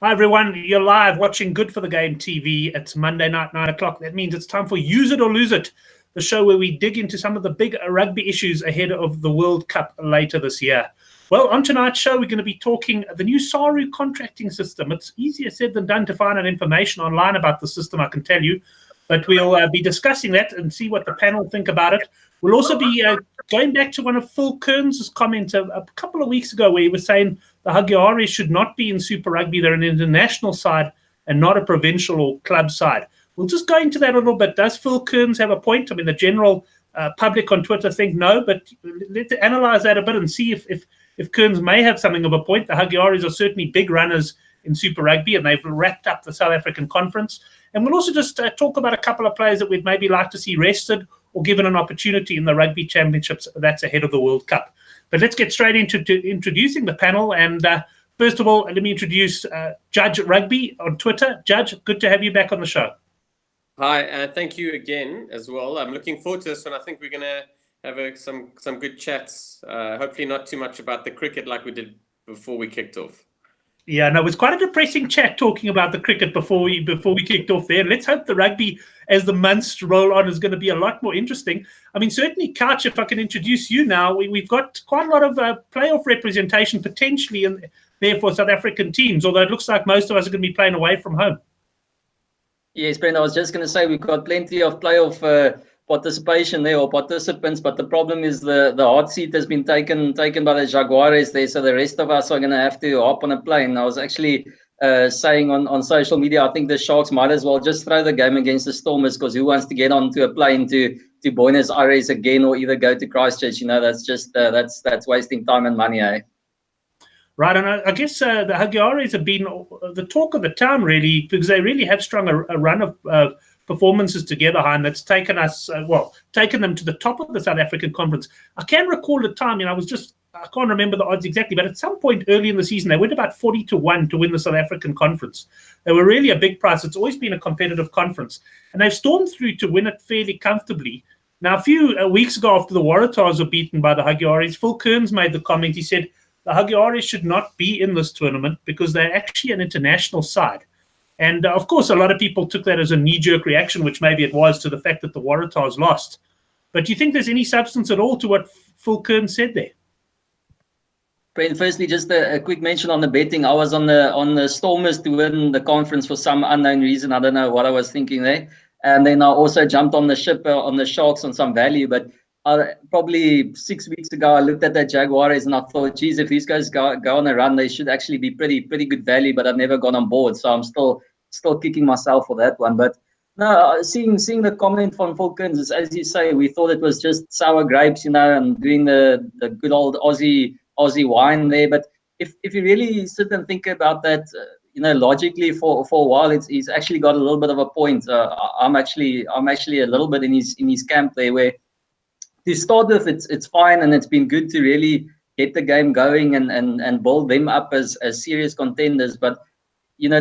Hi everyone, you're live watching Good for the Game TV. It's Monday night, 9 o'clock. That means it's time for Use It or Lose It, the show where we dig into some of the big rugby issues ahead of the World Cup later this year. Well, on tonight's show, we're going to be talking the new SARU contracting system. It's easier said than done to find out information online about the system, I can tell you. But we'll be discussing that and see what the panel think about it. We'll also be going back to one of Phil Kearns' comments a couple of weeks ago where he was saying the Jaguares should not be in Super Rugby. They're an international side and not a provincial or club side. We'll just go into that a little bit. Does Phil Kearns have a point? I mean, the general public on Twitter think no, but let's analyze that a bit and see if Kearns may have something of a point. The Jaguares are certainly big runners in Super Rugby, and they've wrapped up the South African Conference. And we'll also just talk about a couple of players that we'd maybe like to see rested or given an opportunity in the Rugby Championships that's ahead of the World Cup. But let's get straight into introducing the panel. And first of all, let me introduce Judge Rugby on Twitter. Judge, good to have you back on the show. Hi, thank you again as well. I'm looking forward to this one. I think we're going to have some good chats. Hopefully not too much about the cricket like we did before we kicked off. Yeah, no, it was quite a depressing chat talking about the cricket before we kicked off there. Let's hope the rugby, as the months roll on, is going to be a lot more interesting. I mean, certainly, Couch, if I can introduce you now, we've got quite a lot of playoff representation potentially in there for South African teams, although it looks like most of us are going to be playing away from home. Yes, Brent, I was just going to say we've got plenty of playoff participation there, or participants, but the problem is the hot seat has been taken by the Jaguares there, so the rest of us are going to have to hop on a plane. I was actually saying on social media, I think the Sharks might as well just throw the game against the Stormers, because who wants to get onto a plane to Buenos Aires again, or either go to Christchurch? You know, that's just that's wasting time and money, eh? Right, and I guess the Jaguares have been the talk of the town, really, because they really have strung a run of performances together, and that's taken us, taken them to the top of the South African Conference. I can recall a time, I can't remember the odds exactly, but at some point early in the season, they went about 40-1 to win the South African Conference. They were really a big price. It's always been a competitive conference, and they've stormed through to win it fairly comfortably. Now, a few weeks ago, after the Waratahs were beaten by the Jaguares, Phil Kearns made the comment. He said the Jaguares should not be in this tournament because they're actually an international side. And, of course, a lot of people took that as a knee-jerk reaction, which maybe it was, to the fact that the Waratahs lost. But do you think there's any substance at all to what Phil Kearns said there? Brent, firstly, just a quick mention on the betting. I was on the Stormers to win the conference for some unknown reason. I don't know what I was thinking there. And then I also jumped on the ship on the Sharks on some value. But probably 6 weeks ago, I looked at that Jaguares and I thought, geez, if these guys go on a run, they should actually be pretty good value. But I've never gone on board, so I'm still kicking myself for that one. But no, seeing the comment from Phil Kearns, as you say, we thought it was just sour grapes, and doing the good old Aussie wine there. But if you really sit and think about that, logically for a while, he's actually got a little bit of a point. I'm actually a little bit in his camp there, where to start with, it's fine, and it's been good to really get the game going and build them up as serious contenders. But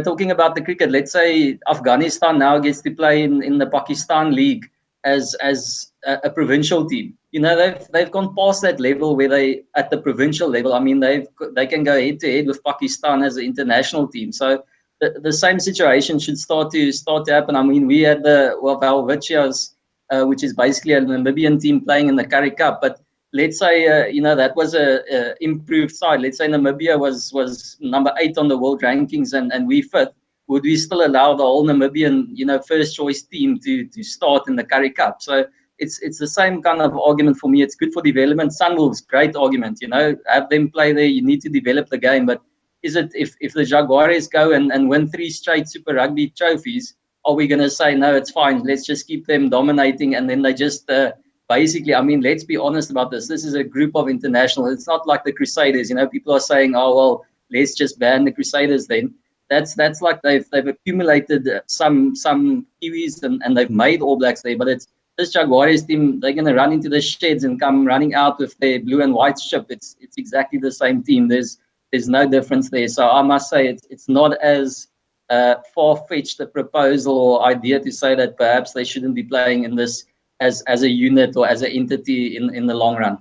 talking about the cricket, let's say Afghanistan now gets to play in the Pakistan League as a provincial team. They've gone past that level where they at the provincial level. I mean, they can go head to head with Pakistan as an international team. So the same situation should start to happen. I mean, we had the Valvicias, which is basically a Namibian team playing in the Currie Cup. But let's say, that was a improved side. Let's say Namibia was number 8 on the world rankings and we 5th. Would we still allow the whole Namibian, first choice team to start in the Currie Cup? So it's the same kind of argument for me. It's good for development. Sunwolves, great argument, have them play there. You need to develop the game. But is it if the Jaguares go and win 3 straight Super Rugby trophies, are we going to say, no, it's fine, let's just keep them dominating, and then they just basically, I mean, let's be honest about this. This is a group of internationals. It's not like the Crusaders. People are saying, oh, well, let's just ban the Crusaders then. That's like they've accumulated some Kiwis and they've made All Blacks there. But it's this Jaguares team, they're going to run into the sheds and come running out with their blue and white ship. It's exactly the same team. There's no difference there. So I must say it's not as far-fetched a proposal or idea to say that perhaps they shouldn't be playing in this as a unit or as an entity in the long run.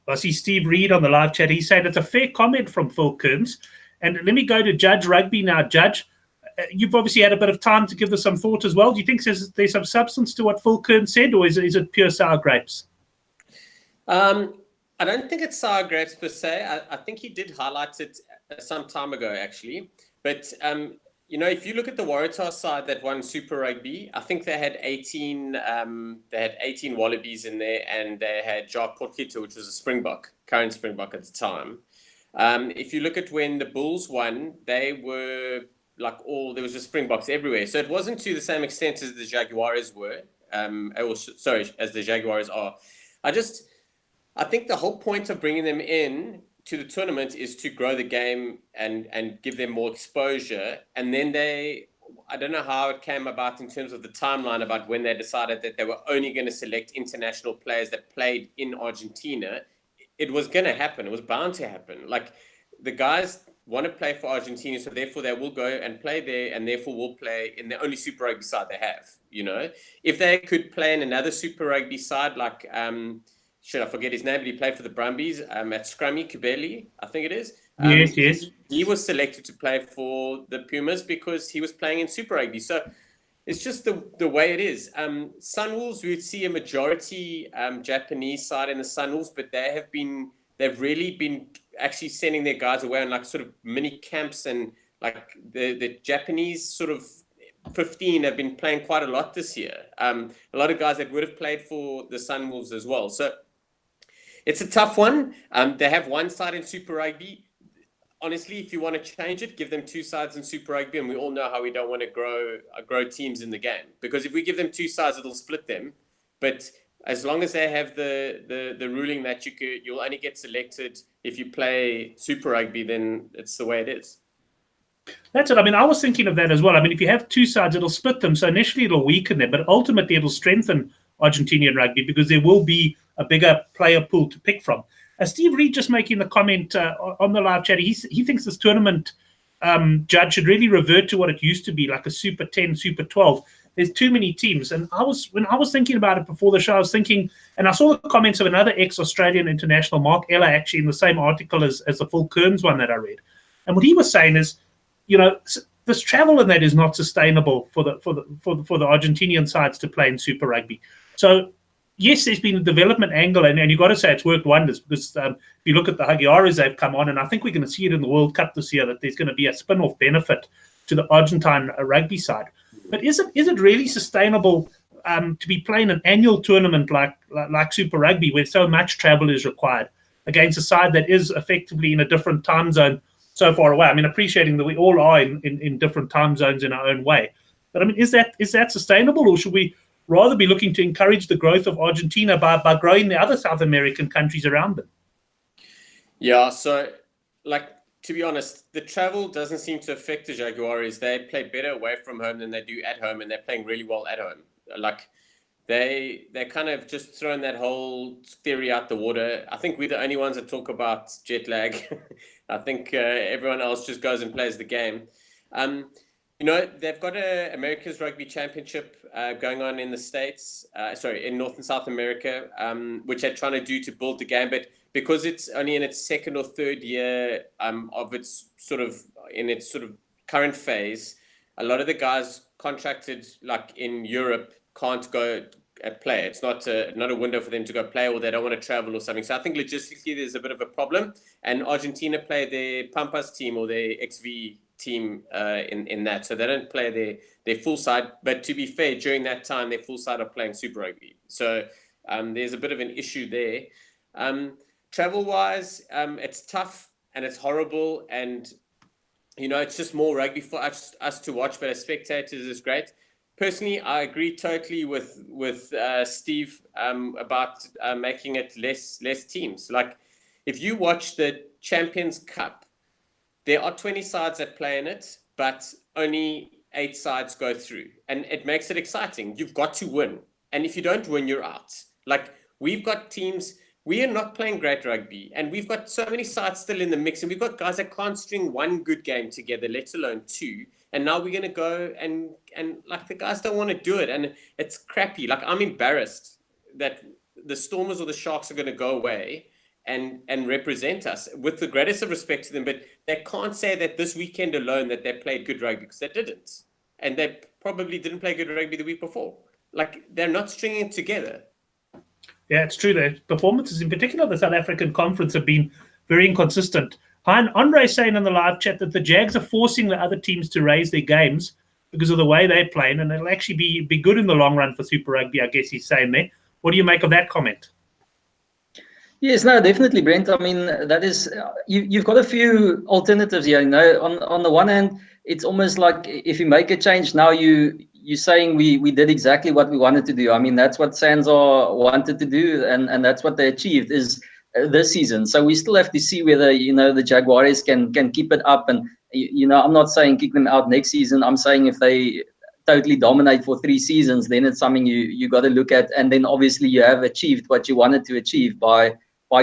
I see Steve Reed on the live chat. He said it's a fair comment from Phil Kearns. And let me go to Judge Rugby now. Judge, you've obviously had a bit of time to give this some thought as well. Do you think there's some substance to what Phil Kearns said, or is it pure sour grapes? I don't think it's sour grapes per se. I think he did highlight it some time ago, actually. But if you look at the Waratah side that won Super Rugby, I think they had 18. They had 18 Wallabies in there, and they had Jacques Potgieter, which was a Springbok, current Springbok at the time. If you look at when the Bulls won, they were there was just Springboks everywhere. So it wasn't to the same extent as the Jaguares were. As the Jaguares are. I think the whole point of bringing them in to the tournament is to grow the game and give them more exposure. And then I don't know how it came about in terms of the timeline about when they decided that they were only going to select international players that played in Argentina. It was going to happen. It was bound to happen. Like, the guys want to play for Argentina, so therefore they will go and play there, and therefore will play in the only Super Rugby side they have. If they could play in another Super Rugby side, like should I forget his name, but he played for the Brumbies at Scrummy, Kubeli, I think it is. Yes. He was selected to play for the Pumas because he was playing in Super Rugby. So it's just the way it is. Sunwolves, we would see a majority Japanese side in the Sunwolves, but they've really been actually sending their guys away on sort of mini camps, and the Japanese sort of 15 have been playing quite a lot this year. A lot of guys that would have played for the Sunwolves as well. So it's a tough one. They have one side in Super Rugby. Honestly, if you want to change it, give them two sides in Super Rugby, and we all know how we don't want to grow teams in the game, because if we give them two sides, it'll split them. But as long as they have the ruling that you'll only get selected if you play Super Rugby, then it's the way it is. That's it. I mean, I was thinking of that as well. I mean, if you have two sides, it'll split them. So initially it'll weaken them, but ultimately it'll strengthen Argentinian rugby because there will be a bigger player pool to pick from. Steve Reed just making the comment on the live chat. He thinks this tournament, Judge, should really revert to what it used to be, like a Super 10, Super 12. There's too many teams. And when I was thinking about it before the show, I was thinking, and I saw the comments of another ex-Australian international, Mark Ella, actually in the same article as the Phil Kearns one that I read. And what he was saying is, this travel and that is not sustainable for the Argentinian sides to play in Super Rugby. So yes, there's been a development angle, and you've got to say it's worked wonders, because if you look at the Jaguares, they've come on, and I think we're going to see it in the World Cup this year, that there's going to be a spin-off benefit to the Argentine rugby side. But is it really sustainable to be playing an annual tournament like Super Rugby, where so much travel is required, against a side that is effectively in a different time zone so far away? I mean, appreciating that we all are in different time zones in our own way. But I mean, is that sustainable, or should we rather be looking to encourage the growth of Argentina by growing the other South American countries around them? Yeah, so to be honest, the travel doesn't seem to affect the Jaguares. They play better away from home than they do at home, and they're playing really well at home. They're kind of just throwing that whole theory out the water. I think we're the only ones that talk about jet lag. I think everyone else just goes and plays the game. They've got a America's Rugby Championship going on in the States, in North and South America, which they're trying to do to build the game. But because it's only in its second or third year of its sort of current phase, a lot of the guys contracted in Europe can't go play. It's not a window for them to go play, or they don't want to travel or something. So I think logistically there's a bit of a problem. And Argentina play their Pampas team or their XV team in that. So they don't play their full side. But to be fair, during that time, their full side are playing Super Rugby. So there's a bit of an issue there. Travel-wise, it's tough and it's horrible. And, it's just more rugby for us to watch. But as spectators, it's great. Personally, I agree totally with Steve about making it less teams. If you watch the Champions Cup, there are 20 sides that play in it, but only 8 sides go through. And it makes it exciting. You've got to win. And if you don't win, you're out. We've got teams, we are not playing great rugby. And we've got so many sides still in the mix. And we've got guys that can't string one good game together, let alone 2. And now we're going to go and the guys don't want to do it. And it's crappy. I'm embarrassed that the Stormers or the Sharks are going to go away and represent us with the greatest of respect to them. But they can't say that this weekend alone that they played good rugby, because they didn't. And they probably didn't play good rugby the week before. Like, they're not stringing it together. Yeah, it's true. The performances, in particular, the South African conference, have been very inconsistent. And Andre saying in the live chat that the Jags are forcing the other teams to raise their games because of the way they're playing, and it'll actually be good in the long run for Super Rugby, I guess he's saying there. What do you make of that comment? Yes, no, definitely, Brent. I mean, that is, you've got a few alternatives here. On the one hand, it's almost like if you make a change now, you're saying we did exactly what we wanted to do. I mean, that's what SANZAAR wanted to do, and that's what they achieved is this season. So we still have to see whether the Jaguares can keep it up. And I'm not saying kick them out next season. I'm saying if they totally dominate for 3 seasons, then it's something you got to look at. And then obviously you have achieved what you wanted to achieve by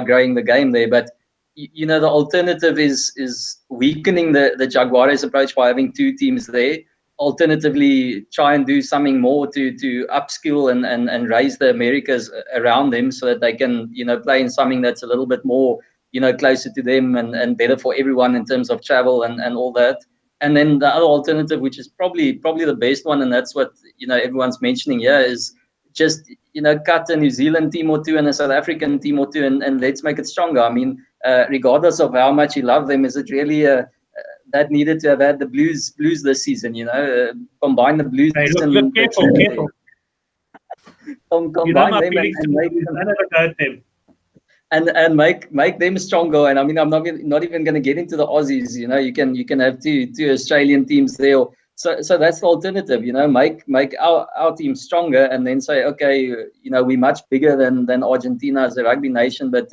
growing the game there. But the alternative is weakening the Jaguares approach by having 2 teams there. Alternatively, try and do something more to upskill and raise the Americas around them so that they can play in something that's a little bit more closer to them and better for everyone in terms of travel and all that. And then the other alternative, which is probably the best one, and that's what everyone's mentioning here, is just cut a New Zealand team or 2 and a South African team or 2 and let's make it stronger. I mean, regardless of how much you love them, is it really that needed to have had the Blues this season? Combine the Blues Hey, look, and careful. combine them and make them. And make them stronger. And I mean, I'm not even going to get into the Aussies. You can have two Australian teams there. So that's the alternative. Make our team stronger, and then say, okay, we're much bigger than Argentina as a rugby nation, but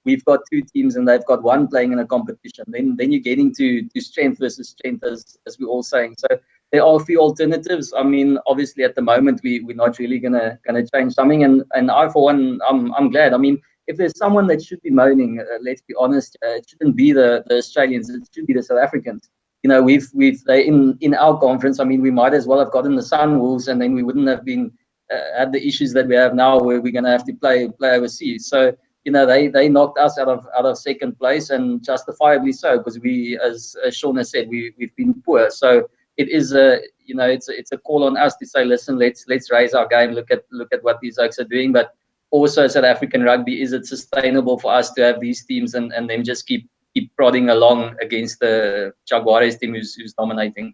we've got 2 teams and they've got 1 playing in a competition. Then you're getting to strength versus strength, as we're all saying. So there are a few alternatives. I mean, obviously at the moment we're not really gonna change something, and I for one I'm glad. I mean, if there's someone that should be moaning, let's be honest, it shouldn't be the Australians. It should be the South Africans. They in our conference. I mean, we might as well have gotten the Sunwolves, and then we wouldn't have been had the issues that we have now, where we're going to have to play overseas. So they knocked us out of second place, and justifiably so, because we, as Sean has said, we've been poor. So it is it's a call on us to say, listen, let's raise our game. Look at what these oaks are doing, but also South African rugby, is it sustainable for us to have these teams and then just keep prodding along against the Jaguares team who's dominating?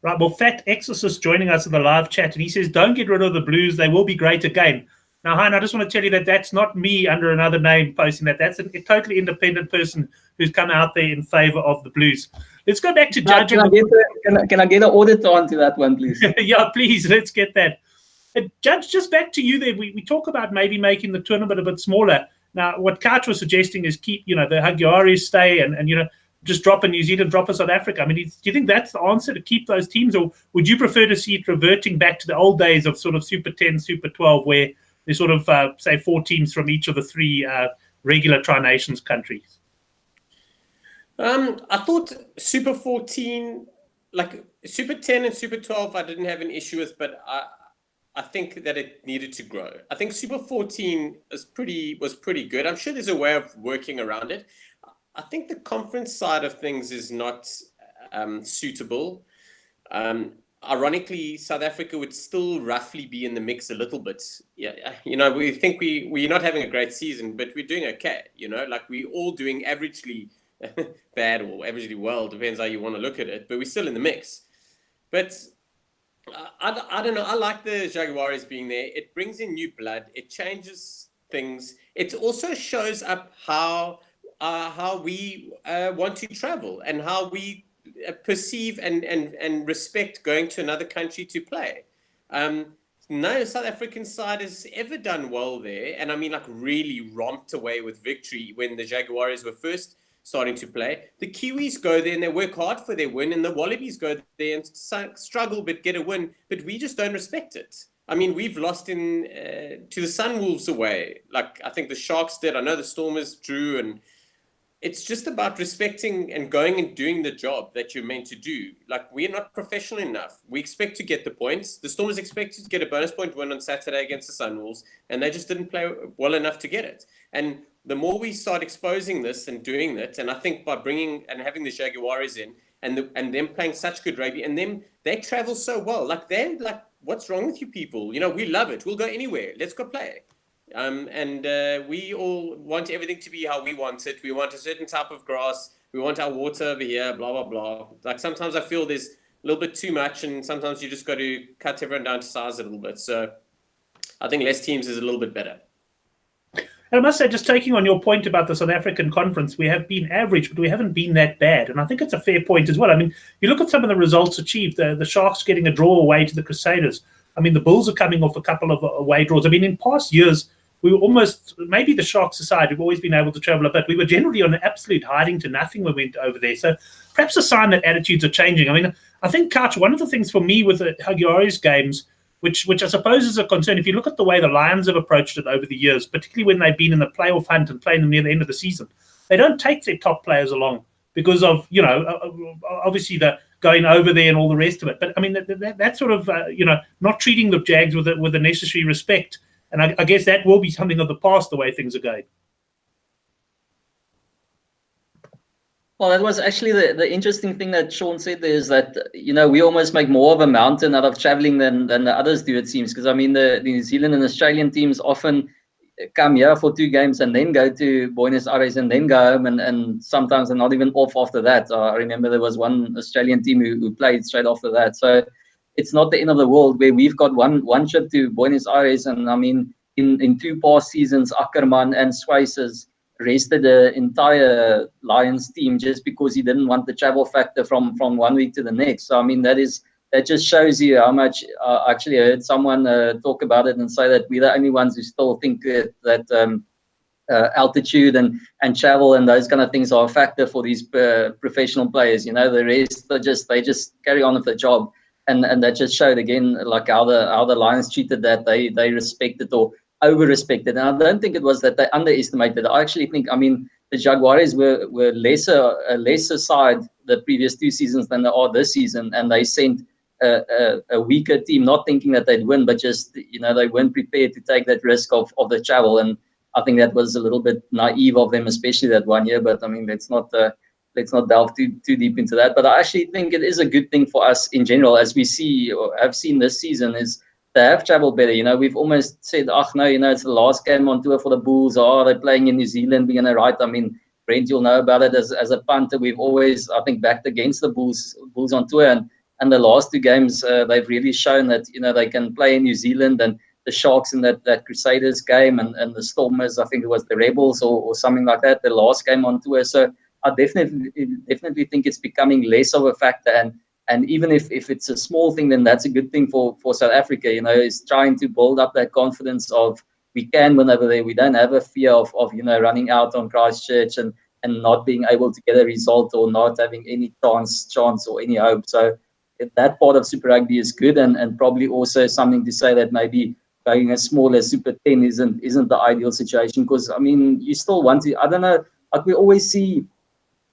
Right, well, Fat Exorcist joining us in the live chat, and he says, don't get rid of the Blues. They will be great again. Now, Hein, I just want to tell you that that's not me under another name posting that. That's a totally independent person who's come out there in favor of the Blues. Let's go back to judging. Can I get an auditor onto that one, please? Yeah, please, let's get that. Judge, just back to you there. We talk about maybe making the tournament a bit smaller. Now, what Couch was suggesting is keep, the Jaguares stay and just drop a New Zealand, drop a South Africa. I mean, do you think that's the answer, to keep those teams, or would you prefer to see it reverting back to the old days of sort of Super 10, Super 12, where there's sort of, say, 4 teams from each of the 3 regular Tri-Nations countries? I thought Super 14, like Super 10 and Super 12, I didn't have an issue with, but I think that it needed to grow. I think Super 14 was pretty good. I'm sure there's a way of working around it. I think the conference side of things is not suitable. Ironically, South Africa would still roughly be in the mix a little bit. Yeah, we think we're not having a great season, but we're doing okay. Like we're all doing averagely bad or averagely well, depends how you want to look at it. But we're still in the mix. But I don't know. I like the Jaguares being there. It brings in new blood. It changes things. It also shows up how we want to travel and how we perceive and respect going to another country to play. No South African side has ever done well there, and I mean, like, really romped away with victory when the Jaguares were first starting to play. The Kiwis go there and they work hard for their win, and the Wallabies go there and struggle but get a win, but we just don't respect it. I mean, we've lost to the Sunwolves away, like I think the Sharks did. I know the Stormers drew, and it's just about respecting and going and doing the job that you're meant to do. Like, we're not professional enough. We expect to get the points. The Stormers expected to get a bonus point win on Saturday against the Sunwolves, and they just didn't play well enough to get it. And the more we start exposing this and doing it, and I think by bringing and having the Jaguares in and them playing such good rugby, and they travel so well. Like, they're like, what's wrong with you people? You know, we love it. We'll go anywhere. Let's go play. We all want everything to be how we want it. We want a certain type of grass. We want our water over here, blah, blah, blah. Like, sometimes I feel there's a little bit too much, and sometimes you just got to cut everyone down to size a little bit. So I think less teams is a little bit better. And I must say, just taking on your point about the South African conference, we have been average, but we haven't been that bad. And I think it's a fair point as well. I mean, you look at some of the results achieved, the Sharks getting a draw away to the Crusaders. I mean, the Bulls are coming off a couple of away draws. I mean, in past years, we were almost, maybe the Sharks aside, we've always been able to travel a bit. We were generally on an absolute hiding to nothing when we went over there. So perhaps a sign that attitudes are changing. I mean, I think, Couch, one of the things for me with the Jaguares games, which I suppose is a concern, if you look at the way the Lions have approached it over the years, particularly when they've been in the playoff hunt and playing them near the end of the season, they don't take their top players along because of, you know, obviously the going over there and all the rest of it. But I mean, that sort of, you know, not treating the Jags with the necessary respect. And I guess that will be something of the past, the way things are going. Well, that was actually the interesting thing that Sean said there, is that, you know, we almost make more of a mountain out of traveling than the others do, it seems. Because, I mean, the New Zealand and Australian teams often come here for 2 games and then go to Buenos Aires and then go home, and sometimes they're not even off after that. I remember there was one Australian team who played straight after that. So it's not the end of the world where we've got one trip to Buenos Aires. And, I mean, in 2 past seasons, Ackerman and Schweizers rested the entire Lions team just because he didn't want the travel factor from 1 week to the next. So I mean, that just shows you how much. I actually heard someone talk about it and say that we're the only ones who still think that altitude and travel and those kind of things are a factor for these professional players. You know, the rest they just carry on with the job, and that just showed again like how the Lions treated that. They respected or over-respected. And I don't think it was that they underestimated. I actually think, I mean, the Jaguares were a lesser side the previous 2 seasons than they are this season, and they sent a weaker team, not thinking that they'd win, but just, you know, they weren't prepared to take that risk of the travel. And I think that was a little bit naive of them, especially that 1 year. But I mean, let's not delve too deep into that. But I actually think it is a good thing for us in general, as we see or have seen this season, is they have traveled better. You know, we've almost said, no, you know, it's the last game on tour for the Bulls. They're playing in New Zealand, we're going to write. I mean, Brent, you'll know about it. As a punter, we've always, I think, backed against the Bulls on tour. And the last 2 games, they've really shown that, you know, they can play in New Zealand. And the Sharks in that Crusaders game and the Stormers, I think it was the Rebels or something like that, the last game on tour. So I definitely think it's becoming less of a factor. And even if it's a small thing, then that's a good thing for South Africa. You know, is trying to build up that confidence of we can win over there. We don't have a fear of you know, running out on Christchurch and not being able to get a result or not having any chance or any hope. So that part of Super Rugby is good, and probably also something to say that maybe going as small as Super 10 isn't the ideal situation, because I mean, you still want to. I don't know. Like we always see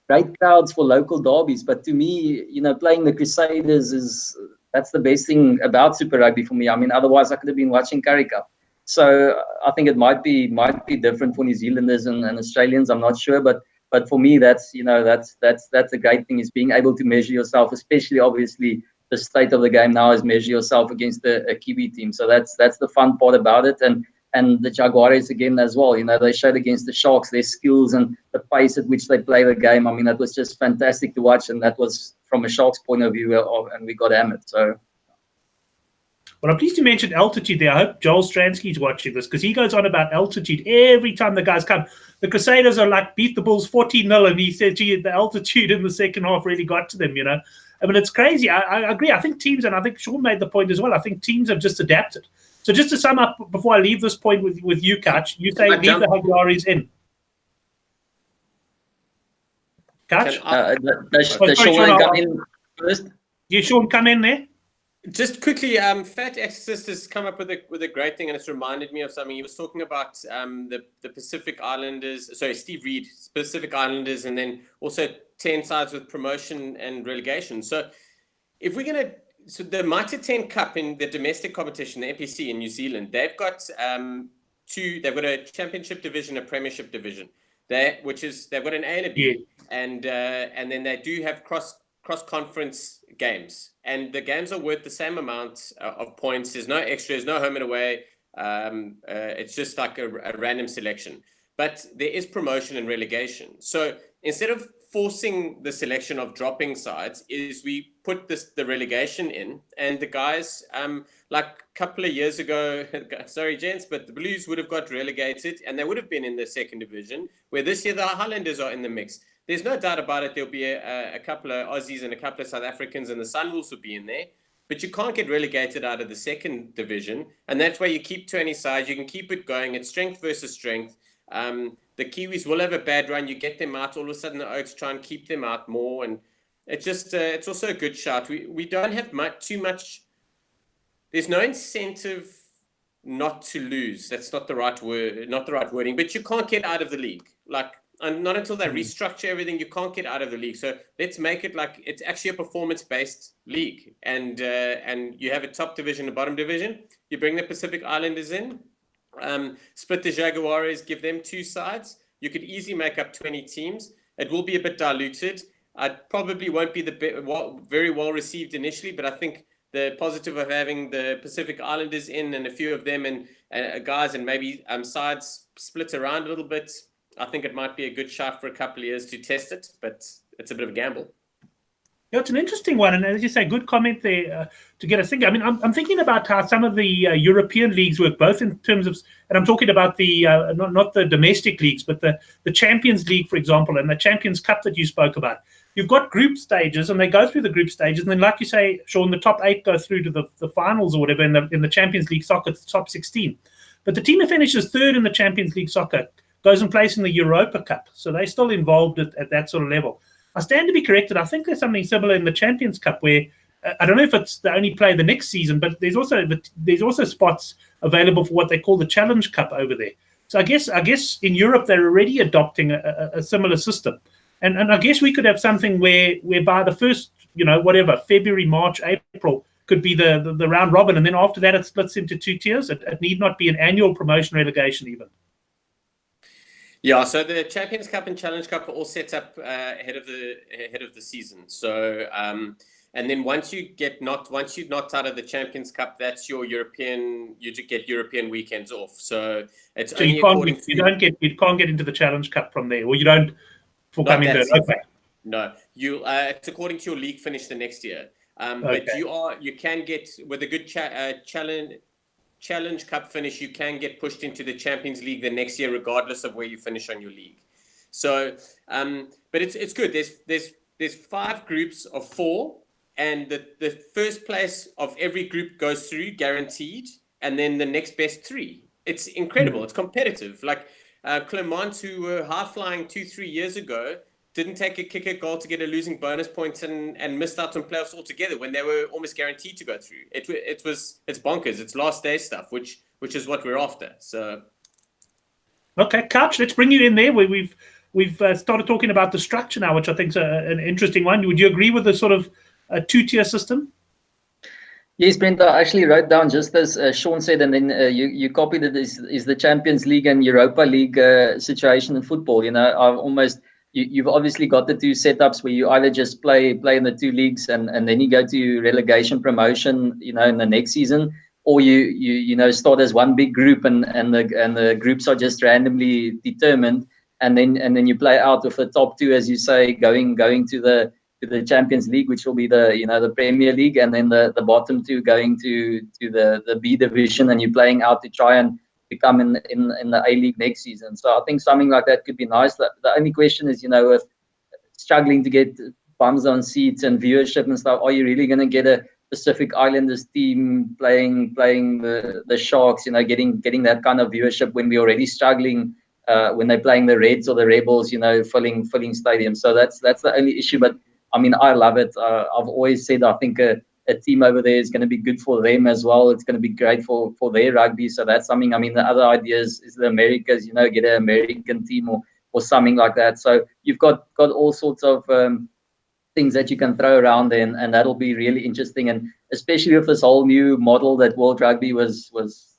great crowds for local derbies, but to me, you know, playing the Crusaders that's the best thing about Super Rugby for me. I mean, otherwise I could have been watching Currie Cup. So I think it might be different for New Zealanders and Australians. I'm not sure, but for me, that's, you know, that's a great thing, is being able to measure yourself, especially obviously the state of the game now is measure yourself against a Kiwi team. So that's the fun part about it. And the Jaguares again as well, you know, they showed against the Sharks their skills and the pace at which they play the game. I mean, that was just fantastic to watch, and that was from a Sharks point of view, and we got hammered. So, well, I'm pleased you mentioned altitude there. I hope Joel Stransky's watching this, because he goes on about altitude every time the guys come. The Crusaders are like, beat the Bulls 14-0, and he said, gee, the altitude in the second half really got to them, you know. I mean, it's crazy. I agree. I think teams, and I think Sean made the point as well, I think teams have just adapted. So just to sum up, before I leave this point with you, Kutch, you say leave the Jaguares in. Kutch? Does Sean come in first? Yeah, Sean, come in there. Just quickly, Fat Exorcist has come up with a great thing, and it's reminded me of something. He was talking about the Pacific Islanders, sorry, Steve Reed, Pacific Islanders, and then also 10 sides with promotion and relegation. So if we're going to, so the Mitre 10 Cup in the domestic competition, the NPC in New Zealand, they've got they've got a championship division, a premiership division. They've got an A and a B, and then they do have cross conference games, and the games are worth the same amount of points. There's no extras, no home and away. It's just like a random selection. But there is promotion and relegation. So instead of forcing the selection of dropping sides, is we put the relegation in, and the guys, like a couple of years ago, sorry gents, but the Blues would have got relegated and they would have been in the second division, where this year the Highlanders are in the mix. There's no doubt about it. There'll be a couple of Aussies and a couple of South Africans, and the Sunwolves will be in there. But you can't get relegated out of the second division. And that's why you keep 20 sides. You can keep it going. It's strength versus strength. The Kiwis will have a bad run. You get them out. All of a sudden, the Oaks try and keep them out more. And it's just, it's also a good shout. We don't have too much. There's no incentive not to lose. That's not the right word, not the right wording. But you can't get out of the league. And not until they restructure everything, you can't get out of the league. So let's make it like it's actually a performance-based league. And you have a top division, a bottom division. You bring the Pacific Islanders in, split the Jaguares, give them 2 sides. You could easily make up 20 teams. It will be a bit diluted. It probably won't be very well received initially, but I think the positive of having the Pacific Islanders in and a few of them and guys and maybe sides split around a little bit, I think it might be a good shot for a couple of years to test it, but it's a bit of a gamble. Yeah, it's an interesting one, and as you say, good comment there to get us thinking. I mean, I'm thinking about how some of the European leagues work, both in terms of, and I'm talking about the not the domestic leagues, but the Champions League, for example, and the Champions Cup that you spoke about. You've got group stages, and they go through the group stages, and then, like you say, Sean, the top 8 go through to the finals or whatever in the Champions League soccer, it's the top 16. But the team that finishes third in the Champions League soccer goes and plays in the Europa Cup. So they're still involved at that sort of level. I stand to be corrected. I think there's something similar in the Champions Cup where I don't know if it's they only play the next season, but there's also spots available for what they call the Challenge Cup over there. So I guess in Europe they're already adopting a similar system. And I guess we could have something whereby the first, February, March, April could be the round robin, and then after that it splits into 2 tiers. It need not be an annual promotion relegation even. Yeah, so the Champions Cup and Challenge Cup are all set up ahead of the season. So and then once you're knocked out of the Champions Cup, that's your European. You just get European weekends off. So it's only you can't get into the Challenge Cup from there, or you don't for coming third. Okay. No, it's according to your league finish the next year. But you can get with a good Challenge Cup finish, you can get pushed into the Champions League the next year, regardless of where you finish on your league. So, but it's good. There's 5 groups of 4, and the first place of every group goes through, guaranteed, and then the next best 3. It's incredible. It's competitive. Like Clermont, who were high flying 2-3 years ago, didn't take a kicker goal to get a losing bonus point and missed out on playoffs altogether when they were almost guaranteed to go through. It's bonkers. It's last day stuff, which is what we're after. So, okay, Couch, let's bring you in there. We've started talking about the structure now, which I think is an interesting one. Would you agree with the sort of 2-tier system? Yes, Brent, I actually wrote down just as Sean said, and then you copied it, is the Champions League and Europa League situation in football. You've obviously got the 2 setups where you either just play in the 2 leagues and then you go to relegation promotion, in the next season, or you start as one big group and the groups are just randomly determined, and then you play out with the top 2, as you say, going to the Champions League, which will be the Premier League, and then the bottom 2 going to the B division, and you're playing out to try and become in the A League next season. So I think something like that could be nice. The only question is, with struggling to get bums on seats and viewership and stuff, are you really going to get a Pacific Islanders team playing the Sharks, getting that kind of viewership when we're already struggling when they're playing the Reds or the Rebels, filling stadiums. So that's the only issue. But I mean, I love it. I've always said I think a team over there is going to be good for them as well. It's going to be great for their rugby. So that's something. I mean, the other idea is the Americas, get an American team or something like that. So you've got all sorts of things that you can throw around there, and that'll be really interesting. And especially with this whole new model that World Rugby was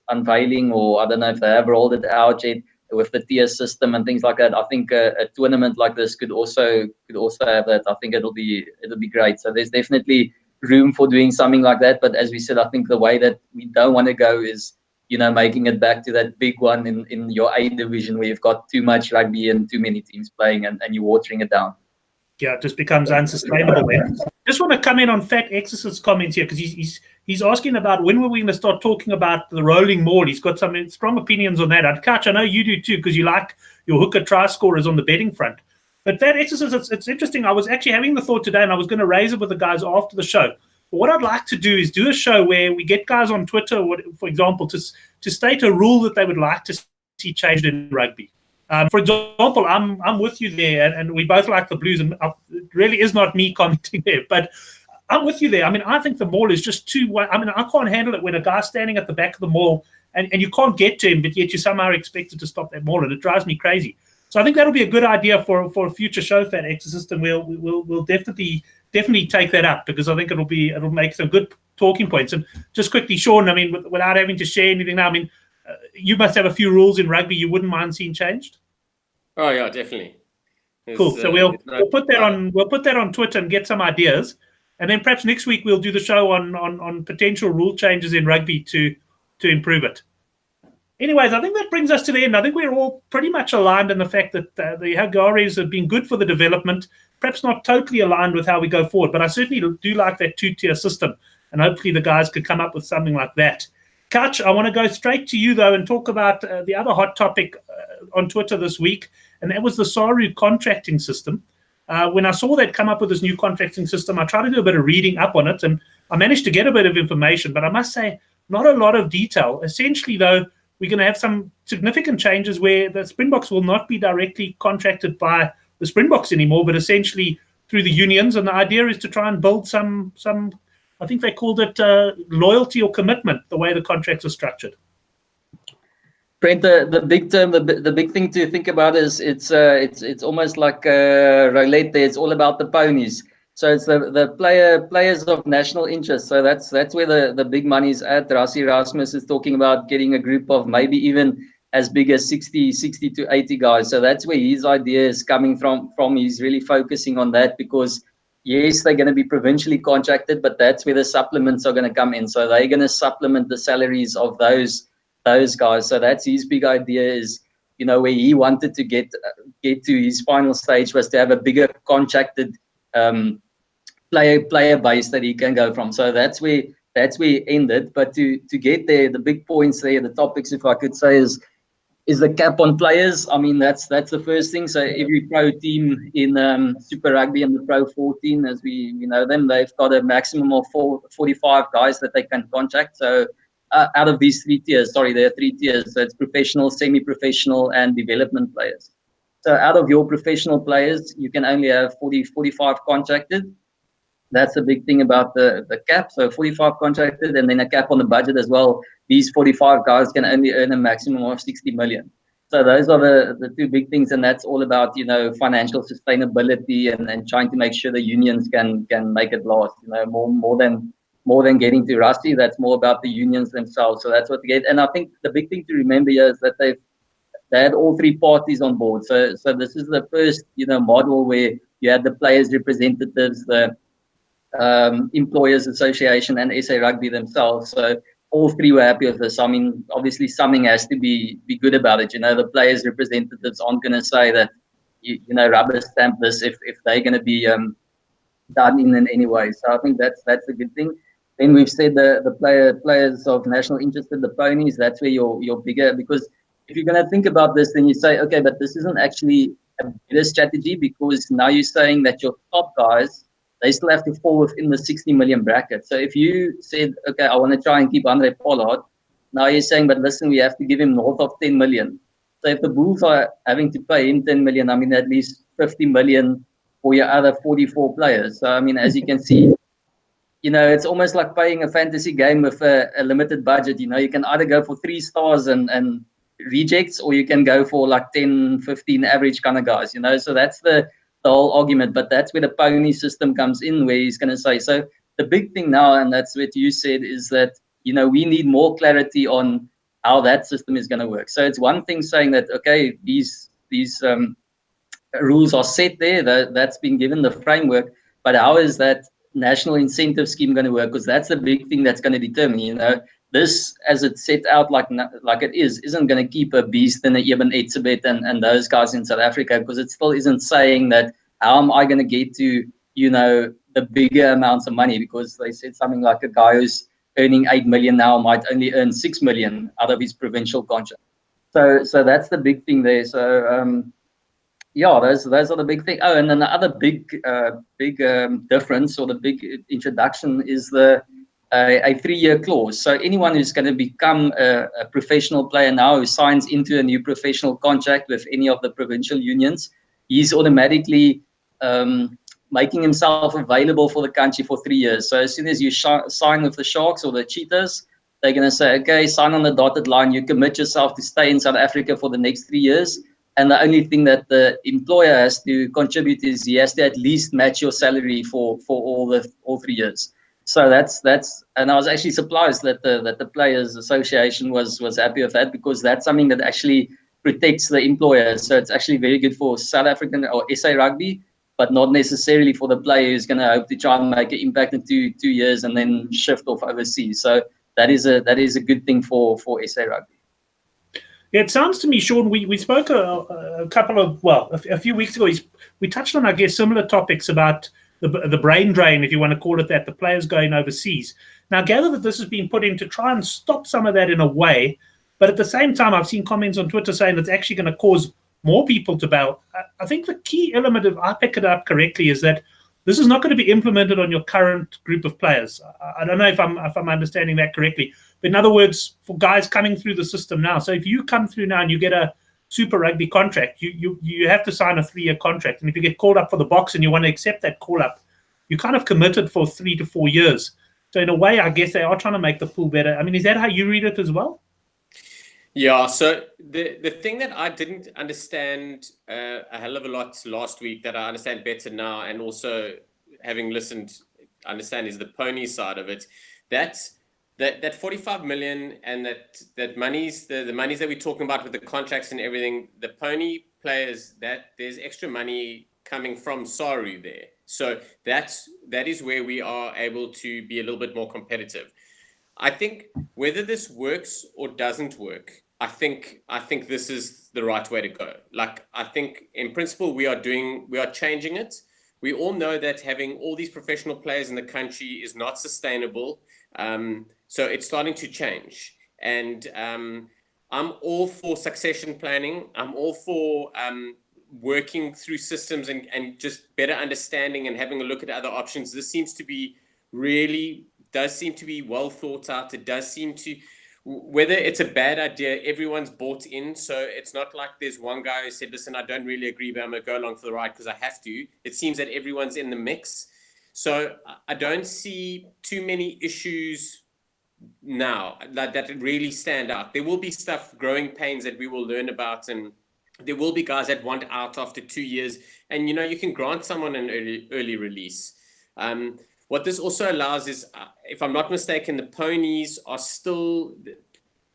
unveiling, or I don't know if they have rolled it out yet with the tier system and things like that. I think a tournament like this could also have that. I think it'll be great. So there's definitely room for doing something like that. But as we said, I think the way that we don't want to go is, making it back to that big one in your A division where you've got too much rugby and too many teams playing, and you're watering it down. Yeah, it just becomes unsustainable then. Just want to come in on Fat Exorcist's comments here, because he's asking about when were we going to start talking about the rolling maul. He's got some strong opinions on that. Couch, I know you do too, because you like your hooker try scorers on the betting front. But Fat Exorcist, it's interesting. I was actually having the thought today, and I was going to raise it with the guys after the show. But what I'd like to do is do a show where we get guys on Twitter, for example, to state a rule that they would like to see changed in rugby. For example, I'm with you there, and we both like the Blues, and it really is not me commenting there, but I'm with you there. I mean, I think the maul is just too. I mean, I can't handle it when a guy's standing at the back of the maul and you can't get to him, but yet you somehow are expected to stop that maul, and it drives me crazy. So I think that'll be a good idea for a future show, Fat Exorcist, and we'll definitely take that up, because I think it'll make some good talking points. And just quickly, Sean, I mean, without having to share anything now, I mean, you must have a few rules in rugby you wouldn't mind seeing changed. Oh yeah, definitely. Cool. So we'll put that on Twitter and get some ideas, and then perhaps next week we'll do the show on potential rule changes in rugby to improve it. Anyways, I think that brings us to the end. I think we're all pretty much aligned in the fact that the Jaguares have been good for the development. Perhaps not totally aligned with how we go forward, but I certainly do like that 2-tier system, and hopefully the guys could come up with something like that. Couch, I want to go straight to you, though, and talk about the other hot topic on Twitter this week, and that was the SARU contracting system. When I saw that come up with this new contracting system, I tried to do a bit of reading up on it, and I managed to get a bit of information, but I must say, not a lot of detail. Essentially, though, we're going to have some significant changes where the Springboks will not be directly contracted by the Springboks anymore, but essentially through the unions, and the idea is to try and build some I think they called it loyalty or commitment, the way the contracts are structured. Brent, the big term, the big thing to think about is it's almost like roulette there. It's all about the ponies. So it's the players of national interest. So that's where the big money's at. Rassie Rasmus is talking about getting a group of maybe even as big as 60 to 80 guys. So that's where his idea is coming from. He's really focusing on that, because yes, they're going to be provincially contracted, but that's where the supplements are going to come in. So they're going to supplement the salaries of those guys. So that's his big idea, is, where he wanted to get to his final stage was to have a bigger contracted player base that he can go from. So that's where it ended. But to get there, the big points there, the topics, if I could say, is the cap on players. I mean, that's the first thing. So every pro team in Super Rugby and the Pro 14, as we know them, they've got a maximum of 45 guys that they can contract. So out of these 3 tiers, there are 3 tiers. So it's professional, semi-professional, and development players. So out of your professional players, you can only have 45 contracted. That's the big thing about the cap. So 45 contracted, and then a cap on the budget as well. These 45 guys can only earn a maximum of 60 million. So those are the 2 big things, and that's all about, financial sustainability and trying to make sure the unions can make it last. More than getting to Rassie, that's more about the unions themselves. So that's what they get. And I think the big thing to remember here is that they had all 3 parties on board. So this is the first model where you had the players' representatives, the Employers Association, and SA Rugby themselves. So all 3 were happy with this. I mean, obviously something has to be good about it. The players' representatives aren't going to say that rubber stamp this if they're going to be done in any way. So I think that's a good thing. Then we've said the players of national interest, the ponies. That's where you're bigger, because if you're going to think about this, then you say, okay, but this isn't actually a better strategy, because now you're saying that your top guys, they still have to fall within the 60 million bracket. So if you said, okay, I want to try and keep Andre Pollard, now you're saying, but listen, we have to give him north of 10 million. So if the Bulls are having to pay him 10 million, I mean, at least 50 million for your other 44 players. So, I mean, as you can see, it's almost like playing a fantasy game with a limited budget. You can either go for 3 stars and rejects, or you can go for like 10, 15 average kind of guys, So that's the whole argument. But that's where the pony system comes in, where he's going to say, so the big thing now, and that's what you said, is that, we need more clarity on how that system is going to work. So it's one thing saying that, okay, these rules are set there, that's been given the framework, but how is that national incentive scheme going to work? Because that's the big thing that's going to determine, this, as it's set out like it isn't going to keep a beast and a Eben Etzebeth and those guys in South Africa, because it still isn't saying that how am I going to get to, the bigger amounts of money, because they said something like a guy who's earning 8 million now might only earn 6 million out of his provincial contract. So that's the big thing there. So yeah, those are the big thing. Oh, and then the other big difference, or the big introduction, is a 3-year clause. So anyone who's going to become a professional player now, who signs into a new professional contract with any of the provincial unions, he's automatically making himself available for the country for 3 years. So as soon as you sign with the Sharks or the Cheetahs, they're going to say, okay, sign on the dotted line. You commit yourself to stay in South Africa for the next 3 years. And the only thing that the employer has to contribute is he has to at least match your salary for all 3 years. So that's and I was actually surprised that the Players Association was happy with that, because that's something that actually protects the employer. So it's actually very good for South African or SA Rugby, but not necessarily for the player who's going to hope to try and make an impact in two years and then shift off overseas. So that is a good thing for SA Rugby. Yeah, it sounds to me, Sean, we spoke a few weeks ago. We touched on, I guess, similar topics about the brain drain, if you want to call it that, the players going overseas. Now, I gather that this has been put in to try and stop some of that in a way, but at the same time, I've seen comments on Twitter saying it's actually going to cause more people to bail. I think the key element, if I pick it up correctly, is that this is not going to be implemented on your current group of players. I don't know if I'm understanding that correctly. But in other words, for guys coming through the system now, so if you come through now and you get a Super Rugby contract, you have to sign a 3-year contract. And if you get called up for the box and you want to accept that call up, you're kind of committed for 3 to 4 years. So in a way, I guess they are trying to make the pool better. I mean, is that how you read it as well? Yeah, so the thing that I didn't understand a hell of a lot last week that I understand better now, and also having listened, understand, is the pony side of it. That 45 million and that monies, the monies that we're talking about with the contracts and everything, the pony players, that there's extra money coming from SARU there. So that is where we are able to be a little bit more competitive. I think whether this works or doesn't work, I think this is the right way to go. Like, I think in principle we are changing it. We all know that having all these professional players in the country is not sustainable. So it's starting to change. And I'm all for succession planning. I'm all for working through systems and just better understanding and having a look at other options. This seems to be does seem to be well thought out. It does seem to, whether it's a bad idea, everyone's bought in. So it's not like there's one guy who said, listen, I don't really agree, but I'm going to go along for the ride because I have to. It seems that everyone's in the mix. So I don't see too many issues now that really stand out. There will be growing pains that we will learn about, and there will be guys that want out after 2 years. And, you can grant someone an early release. What this also allows is, if I'm not mistaken, the ponies are still,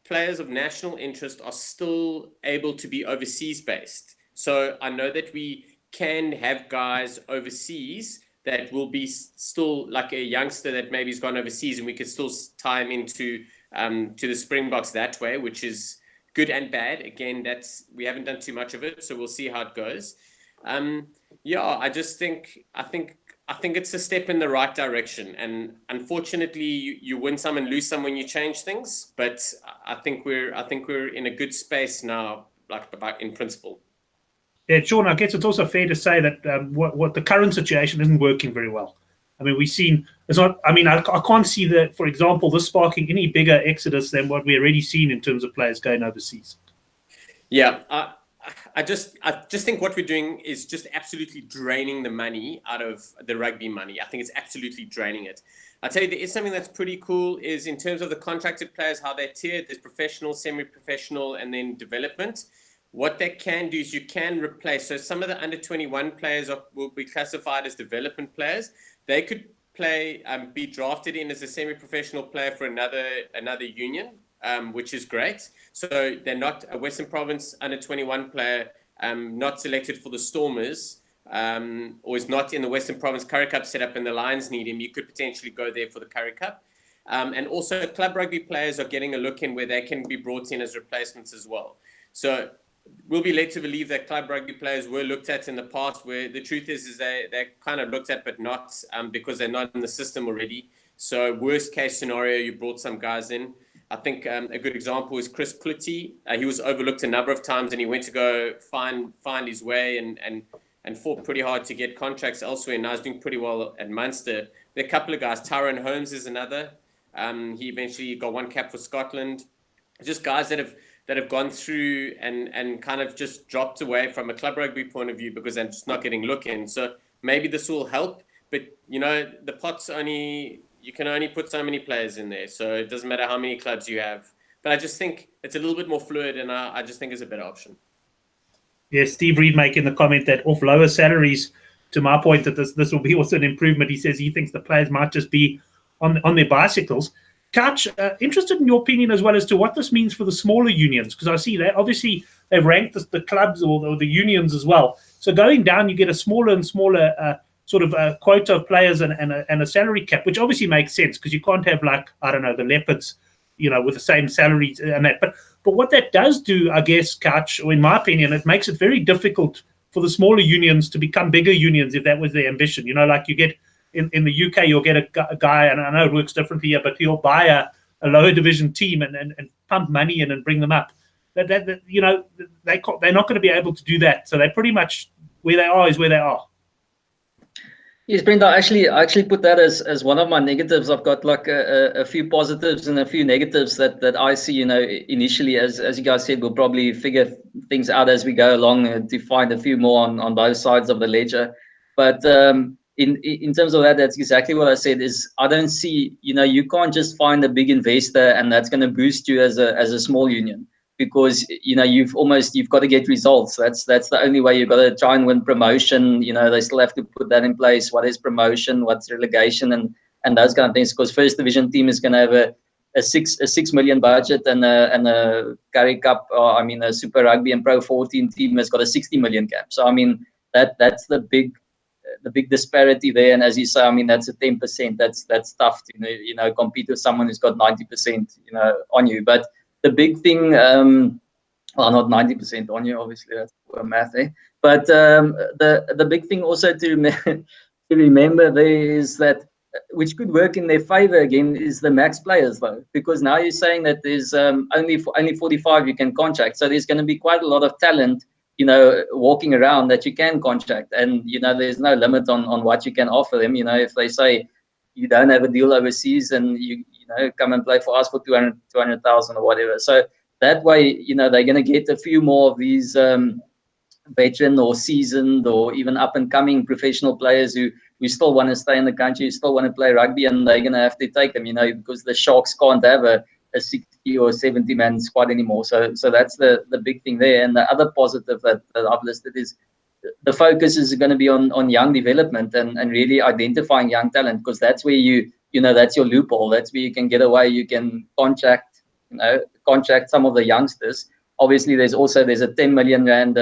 players of national interest are still able to be overseas based. So I know that we can have guys overseas that will be still like a youngster that maybe has gone overseas, and we could still tie him into to the Springboks that way, which is good and bad. Again, we haven't done too much of it, so we'll see how it goes. I think it's a step in the right direction, and unfortunately, you win some and lose some when you change things. But I think we're in a good space now, like in principle. Yeah, Sean, I guess it's also fair to say that what the current situation isn't working very well. I mean, we've seen it's not. I mean, I can't see that, for example, this sparking any bigger exodus than what we've already seen in terms of players going overseas. Yeah, I just think what we're doing is just absolutely draining the money out of the rugby money. I think it's absolutely draining it. I'll tell you, there is something that's pretty cool is in terms of the contracted players, how they're tiered. There's professional, semi-professional, and then development. What they can do is you can replace. So some of the under 21 players will be classified as development players. They could be drafted in as a semi-professional player for another union. which is great. So they're not a Western Province under-21 player, not selected for the Stormers, or is not in the Western Province Currie Cup setup and the Lions need him. You could potentially go there for the Currie Cup. And also club rugby players are getting a look in where they can be brought in as replacements as well. So we'll be led to believe that club rugby players were looked at in the past, where the truth is they're kind of looked at, but not because they're not in the system already. So worst case scenario, you brought some guys in. I think a good example is Chris Clutty. He was overlooked a number of times, and he went to go find his way and fought pretty hard to get contracts elsewhere. And now he's doing pretty well at Munster. There are a couple of guys. Tyrone Holmes is another. He eventually got one cap for Scotland. Just guys that have gone through and kind of just dropped away from a club rugby point of view because they're just not getting look in. So maybe this will help. But, the pot's you can only put so many players in there. So it doesn't matter how many clubs you have. But I just think it's a little bit more fluid, and I just think it's a better option. Yes, Steve Reed making the comment that off lower salaries, to my point that this will be also an improvement. He says he thinks the players might just be on their bicycles. Couch, interested in your opinion as well as to what this means for the smaller unions, because I see that obviously they've ranked the clubs or the unions as well. So going down, you get a smaller and smaller sort of a quota of players and a salary cap, which obviously makes sense because you can't have the Leopards, with the same salaries and that. But what that does do, I guess, Couch, or in my opinion, it makes it very difficult for the smaller unions to become bigger unions if that was their ambition. Like you get in the UK, you'll get a guy, and I know it works differently here, but he'll buy a lower division team and pump money in and bring them up. They're not going to be able to do that. So they pretty much where they are is where they are. Yes, Brent, I actually put that as one of my negatives. I've got a few positives and a few negatives that I see. Initially, as you guys said, we'll probably figure things out as we go along to find a few more on both sides of the ledger. But in terms of that, that's exactly what I said. Is I don't see, you can't just find a big investor and that's going to boost you as a small union. Because you've got to get results. That's the only way. You've got to try and win promotion. They still have to put that in place. What is promotion? What's relegation? And those kind of things. Because first division team is going to have a 6 million budget, and a Currie Cup, a Super Rugby and Pro 14 team has got a 60 million cap. So that's the big disparity there. And as you say, that's a 10%. That's tough to compete with someone who's got 90% on you. But the big thing, well, not 90% on you, obviously, that's math, eh? But the big thing also to remember there is that, which could work in their favor again, is the max players, though, because now you're saying that there's only 45 you can contract, so there's going to be quite a lot of talent, walking around that you can contract, and there's no limit on what you can offer them. If they say you don't have a deal overseas and you come and play for us for 200,000 or whatever. So that way, they're going to get a few more of these veteran or seasoned or even up and coming professional players who still want to stay in the country, who still want to play rugby, and they're going to have to take them, because the Sharks can't have a 60 or 70 man squad anymore. So that's the big thing there. And the other positive that I've listed is the focus is going to be on young development and really identifying young talent, because that's where that's your loophole. That's where you can get away. You can contract some of the youngsters. Obviously, there's a 10 million rand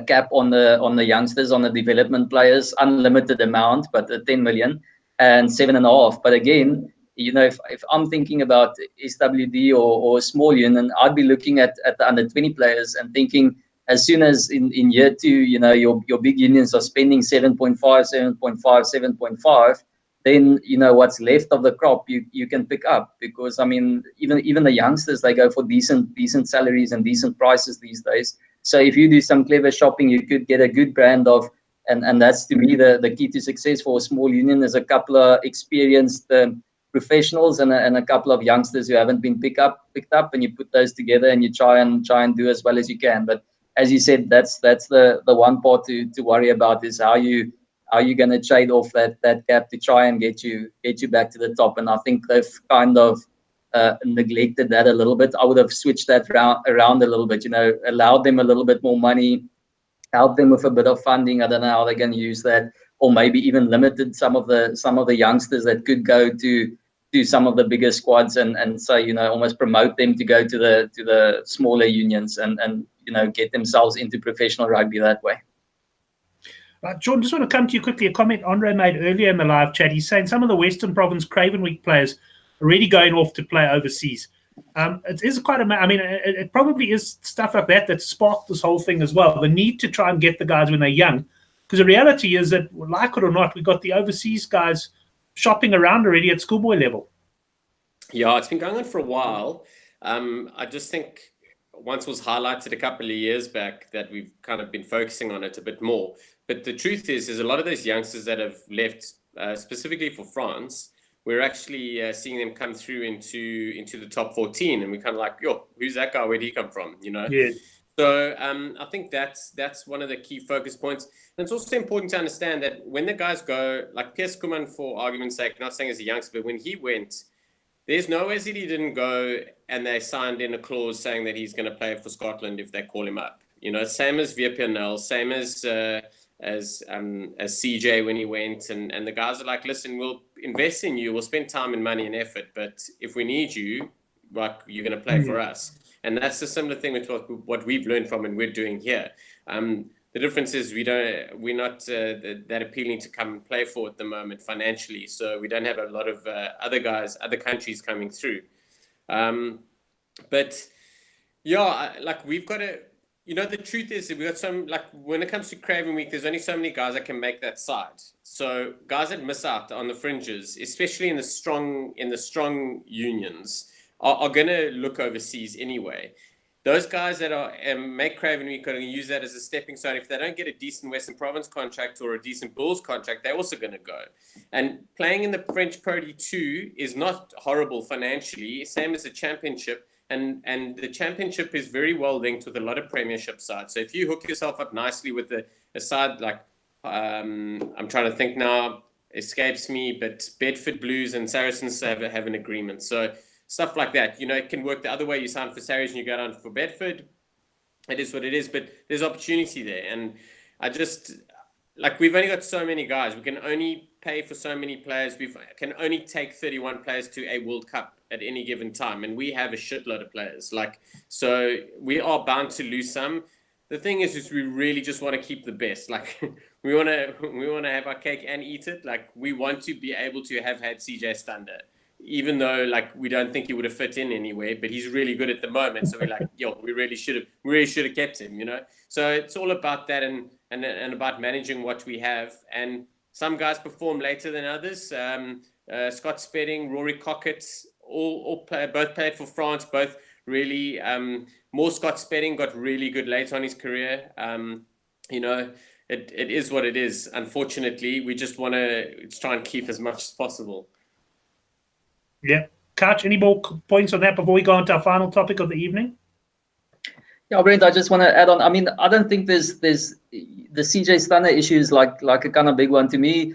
cap on the youngsters, on the development players, unlimited amount, but 10 million and 7.5. But again, if I'm thinking about SWD or a small union, I'd be looking at the under 20 players and thinking, as soon as in year 2, your big unions are spending 7.5, 7.5, then what's left of the crop you can pick up, because even the youngsters, they go for decent salaries and decent prices these days. So if you do some clever shopping, you could get a good brand of, and that's to me the key to success for a small union, is a couple of experienced professionals and a couple of youngsters who haven't been picked up, and you put those together and you try and do as well as you can. But as you said, that's the one part to worry about, is how you going to trade off that gap to try and get you back to the top. And I think they've kind of neglected that a little bit. I would have switched that around a little bit, allowed them a little bit more money, help them with a bit of funding. I don't know how they're going to use that, or maybe even limited some of the youngsters that could go to to some of the bigger squads and so, almost promote them to go to the smaller unions and get themselves into professional rugby that way. Jordan, just want to come to you quickly. A comment Andre made earlier in the live chat. He's saying some of the Western Province Craven Week players are really going off to play overseas. It is quite it probably is stuff like that sparked this whole thing as well. The need to try and get the guys when they're young. Because the reality is that, like it or not, we've got the overseas guys shopping around already at schoolboy level. Yeah, it's been going on for a while. I just think once was highlighted a couple of years back that we've kind of been focusing on it a bit more. But the truth is a lot of those youngsters that have left specifically for France, we're actually seeing them come through into the top 14, and we're kind of like, yo, who's that guy? Where did he come from? Yeah. So I think that's one of the key focus points. And it's also important to understand that when the guys go, like Piers Kuman, for argument's sake, not saying as a youngster, but when he went, there's no way that he didn't go and they signed in a clause saying that he's going to play for Scotland if they call him up. Same as Vierpernel, same as CJ when he went, and the guys are like, listen, we'll invest in you, we'll spend time and money and effort, but if we need you, like, you're going to play for us. And that's a similar thing with what we've learned from and we're doing here. The difference is we're not that appealing to come and play for at the moment financially, so we don't have a lot of other countries coming through. But yeah, like, we've got to. The truth is that we got some, like, when it comes to Craven Week, there's only so many guys that can make that side. So guys that miss out on the fringes, especially in the strong unions, are going to look overseas anyway. Those guys that make Craven Week are going to use that as a stepping stone. If they don't get a decent Western Province contract or a decent Bulls contract, they're also going to go. And playing in the French Pro D2 is not horrible financially, same as the Championship. And the Championship is very well linked with a lot of Premiership sides. So if you hook yourself up nicely with a side like, I'm trying to think now, escapes me, but Bedford Blues and Saracens have an agreement. So stuff like that, it can work the other way. You sign for Saracens and you go down for Bedford. It is what it is, but there's opportunity there. And I just, like, we've only got so many guys. We can only pay for so many players. We can only take 31 players to a World Cup at any given time, and we have a shitload of players. Like, so we are bound to lose some. The thing is we really just want to keep the best. Like, we want to have our cake and eat it. Like, we want to be able to have had CJ Stander, even though, like, we don't think he would have fit in anywhere, but he's really good at the moment. So we're like, yo, we really should have kept him, So it's all about that and about managing what we have. And some guys perform later than others. Scott Spedding, Rory Cockett, both played for France, both really, more Scott Spedding got really good late on his career. It is what it is. Unfortunately, we just want to try and keep as much as possible. Yeah. Kach, any more points on that before we go on to our final topic of the evening? Yeah, Brent, I just want to add on. I mean, I don't think there's the CJ Stunner issue is like a kind of big one to me.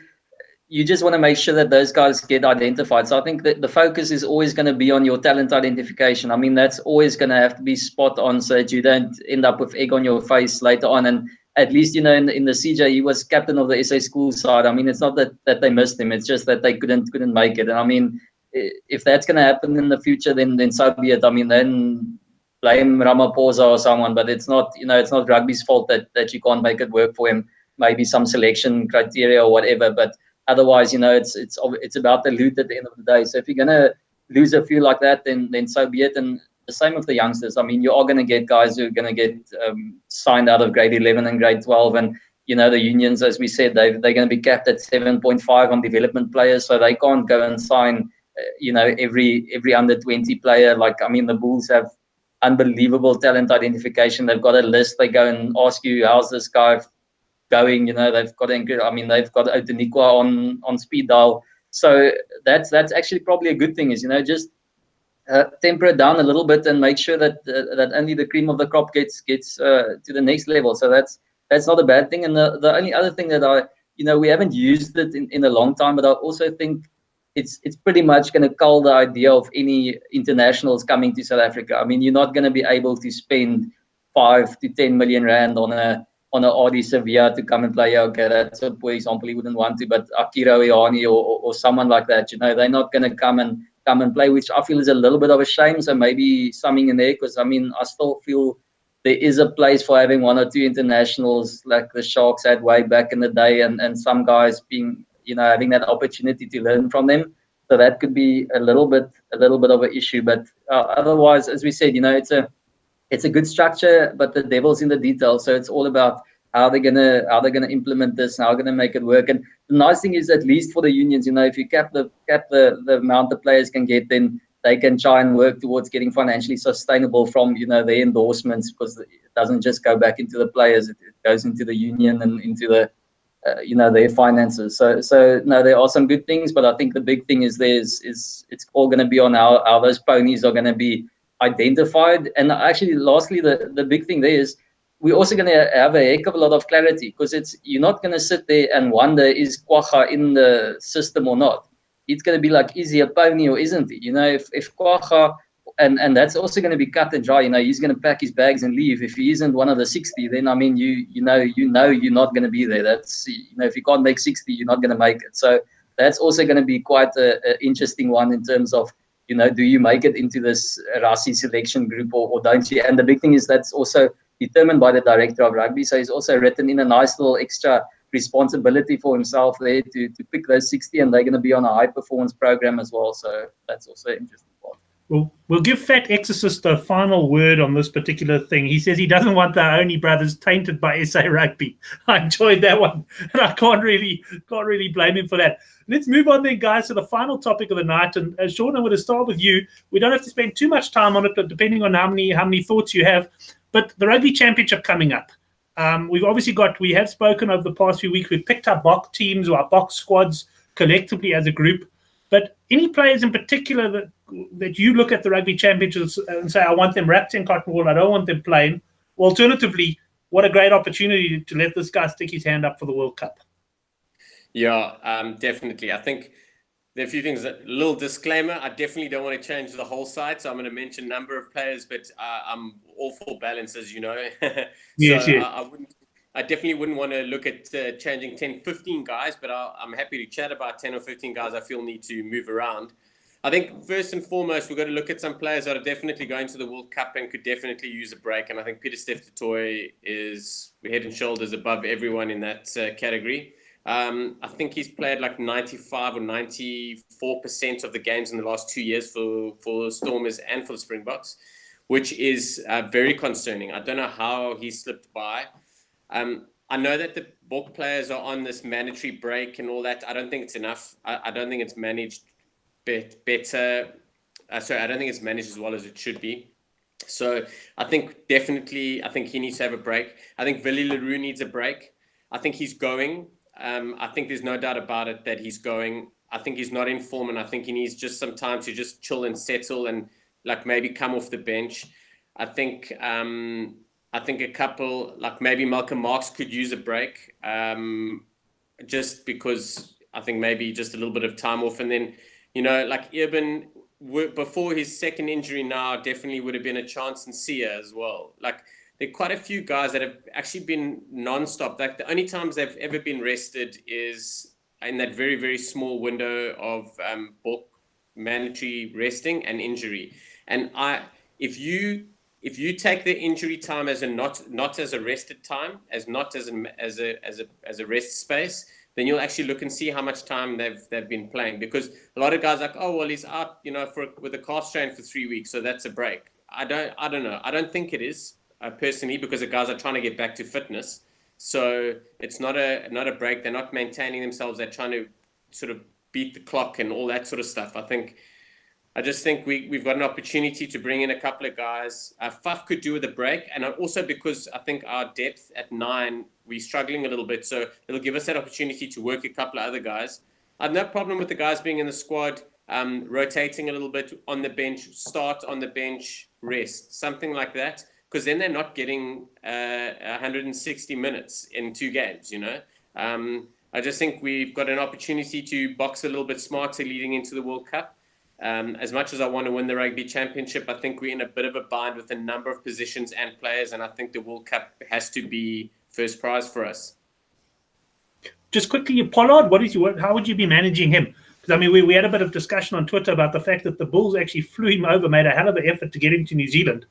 You just want to make sure that those guys get identified. So I think that the focus is always going to be on your talent identification. I mean, that's always going to have to be spot on so that you don't end up with egg on your face later on. And at least, in the CJ, he was captain of the SA school side. I mean, it's not that they missed him. It's just that they couldn't make it. And I mean, if that's going to happen in the future, then so be it. I mean, then blame Ramaphosa or someone, but it's not rugby's fault that you can't make it work for him. Maybe some selection criteria or whatever, but otherwise, it's about the loot at the end of the day. So if you're gonna lose a few like that, then so be it. And the same with the youngsters. I mean, you are gonna get guys who are gonna get signed out of grade 11 and grade 12, and the unions, as we said, they're going to be capped at 7.5 on development players, so they can't go and sign every under 20 player. Like, I mean, the Bulls have unbelievable talent identification. They've got a list. They go and ask you, how's this guy going? They've got Otaniqua on speed dial. So that's actually probably a good thing, is just temper it down a little bit and make sure that only the cream of the crop gets to the next level. So that's not a bad thing. And the only other thing that we haven't used it in a long time, but I also think it's pretty much going to cull the idea of any internationals coming to South Africa. I mean, you're not going to be able to spend 5 to 10 million rand on a on a RD Sevilla to come and play. Yeah, okay, that's a poor example. He wouldn't want to, but Akira Ioane or someone like that, they're not going to come and play, which I feel is a little bit of a shame. So maybe something in there, because I still feel there is a place for having one or two internationals like the Sharks had way back in the day, and some guys being, having that opportunity to learn from them. So that could be a little bit of an issue. But otherwise, as we said, it's a good structure, but the devil's in the details. So it's all about how they're gonna implement this, and how they're gonna make it work. And the nice thing is, at least for the unions, if you cap the amount the players can get, then they can try and work towards getting financially sustainable from their endorsements, because it doesn't just go back into the players; it goes into the union and into the their finances. So no, there are some good things, but I think the big thing is it's all going to be on how those ponies are going to be identified. And actually, lastly, the big thing there is we're also going to have a heck of a lot of clarity, because you're not going to sit there and wonder, is Quagga in the system or not? It's going to be like, is he a pony or isn't he? If Quagga, and that's also going to be cut and dry. He's going to pack his bags and leave. If he isn't one of the 60, then you know you're not going to be there. That's if you can't make 60, you're not going to make it. So that's also going to be quite a interesting one in terms of do you make it into this Rasi selection group or don't you? And the big thing is that's also determined by the director of rugby. So he's also written in a nice little extra responsibility for himself there to pick those 60, and they're going to be on a high performance program as well. So that's also interesting part. We'll give Fat Exorcist the final word on this particular thing. He says he doesn't want the Only brothers tainted by SA Rugby. I enjoyed that one, and I can't really blame him for that. Let's move on then, guys, to the final topic of the night. And Sean, I'm going to start with you. We don't have to spend too much time on it, but depending on how many thoughts you have. But the Rugby Championship coming up. We have spoken over the past few weeks. We've picked our box teams or our box squads collectively as a group. But any players in particular that you look at the Rugby Championships and say, I want them wrapped in cotton wool, I don't want them playing. Alternatively, what a great opportunity to let this guy stick his hand up for the World Cup. Yeah, definitely. I think there are a few things. A little disclaimer, I definitely don't want to change the whole side, so I'm going to mention a number of players, but I'm all for balance, as you know. Yes. I definitely wouldn't want to look at changing 10, 15 guys, but I'm happy to chat about 10 or 15 guys I feel need to move around. I think first and foremost, we've got to look at some players that are definitely going to the World Cup and could definitely use a break. And I think Pieter-Steph du Toit is head and shoulders above everyone in that category. I think he's played like 95 or 94% of the games in the last 2 years for Stormers and for the Springboks, which is very concerning. I don't know how he slipped by. I know that the Bok players are on this mandatory break and all that. I don't think it's enough. I don't think it's managed better. I don't think it's managed as well as it should be. So I think he needs to have a break. I think Willie Leroux needs a break. I think he's going. I think there's no doubt about it that he's going. I think he's not in form, and I think he needs just some time to just chill and settle and like maybe come off the bench. I think a couple, like maybe Malcolm Marx could use a break, just because I think maybe just a little bit of time off. And then, like Eben, before his second injury now, definitely would have been a chance in Sia as well. Like, there are quite a few guys that have actually been non-stop. Like, the only times they've ever been rested is in that very, very small window of book mandatory resting and injury. And if you take the injury time as a not as a rested time, as a rest space, then you'll actually look and see how much time they've been playing. Because a lot of guys are like, oh well, he's out, with a calf strain for 3 weeks, so that's a break. I don't know. I don't think it is personally, because the guys are trying to get back to fitness. So it's not a break. They're not maintaining themselves. They're trying to sort of beat the clock and all that sort of stuff. I just think we've got an opportunity to bring in a couple of guys. Faf could do with a break, and also because I think our depth at 9, we're struggling a little bit, so it'll give us that opportunity to work a couple of other guys. I have no problem with the guys being in the squad, rotating a little bit on the bench, start on the bench, rest, something like that, because then they're not getting 160 minutes in 2 games, I just think we've got an opportunity to box a little bit smarter leading into the World Cup. As much as I want to win the Rugby Championship, I think we're in a bit of a bind with a number of positions and players, and I think the World Cup has to be first prize for us. Just quickly, Pollard, how would you be managing him? Because I mean, we had a bit of discussion on Twitter about the fact that the Bulls actually flew him over, made a hell of an effort to get him to New Zealand.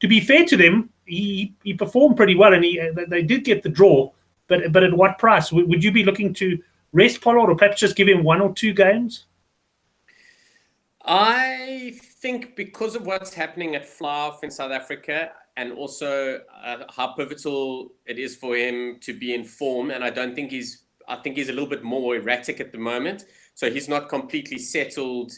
To be fair to them, he performed pretty well, and they did get the draw. But at what price? Would you be looking to rest Pollard, or perhaps just give him 1 or 2 games? I think because of what's happening at fly-off in South Africa, and also how pivotal it is for him to be in form, and I think he's a little bit more erratic at the moment, so he's not completely settled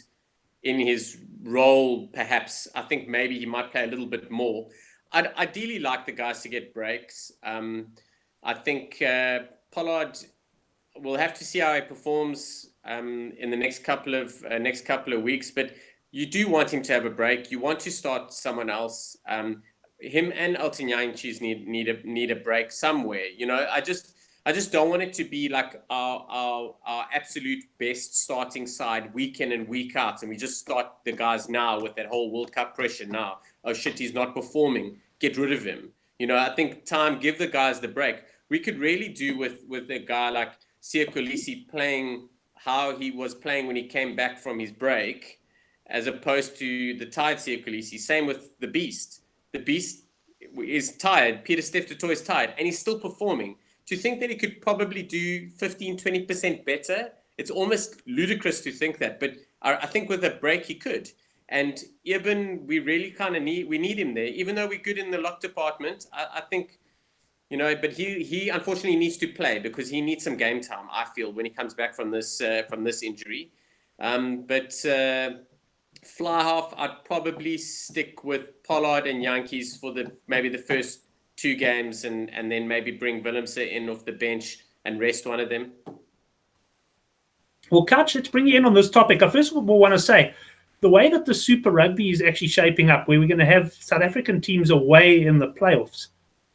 in his role. Perhaps I think maybe he might play a little bit more. I'd ideally like the guys to get breaks. I think Pollard, we'll have to see how he performs in the next couple of weeks, but you do want him to have a break. You want to start someone else. Him and Elton Jantjies need a break somewhere. You know, I just don't want it to be like our absolute best starting side week in and week out, and we just start the guys now with that whole World Cup pressure now. Oh shit, he's not performing. Get rid of him. You know, I think give the guys the break. We could really do with a guy like Siya Kolisi playing how he was playing when he came back from his break, as opposed to the tired Siya Kolisi. Same with the Beast. The Beast is tired. Peter Steph du Toit is tired, and he's still performing. To think that he could probably do 15-20% better, it's almost ludicrous to think that. But I think with a break he could. And Eben, we really kind of need him there, even though we're good in the lock department. I think, you know, but he unfortunately needs to play because he needs some game time, I feel, when he comes back from this injury. But fly half, I'd probably stick with Pollard and Jantjies for maybe the first 2 games, and then maybe bring Willemse in off the bench and rest one of them. Well, Couch, let's bring you in on this topic. I first of all want to say, the way that the Super Rugby is actually shaping up, where we're going to have South African teams away in the playoffs,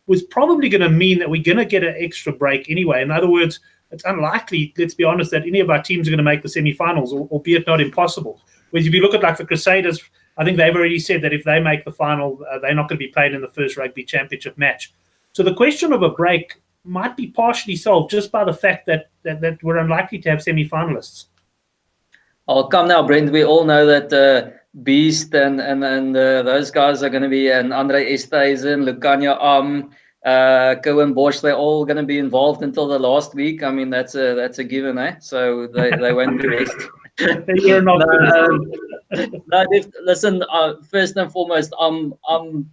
was probably going to mean that we're going to get an extra break anyway. In other words, it's unlikely, let's be honest, that any of our teams are going to make the semi-finals, albeit not impossible. Whereas if you look at like the Crusaders, I think they've already said that if they make the final, they're not going to be played in the first Rugby Championship match. So the question of a break might be partially solved just by the fact that we're unlikely to have semi-finalists. Oh, come now, Brent. We all know that Beast and those guys are going to be, and Andre Esthuizen, Lukanya Cohen Bosch, they're all going to be involved until the last week. I mean, that's a given, eh? So they won't be rest. You're not. Listen. First and foremost, I'm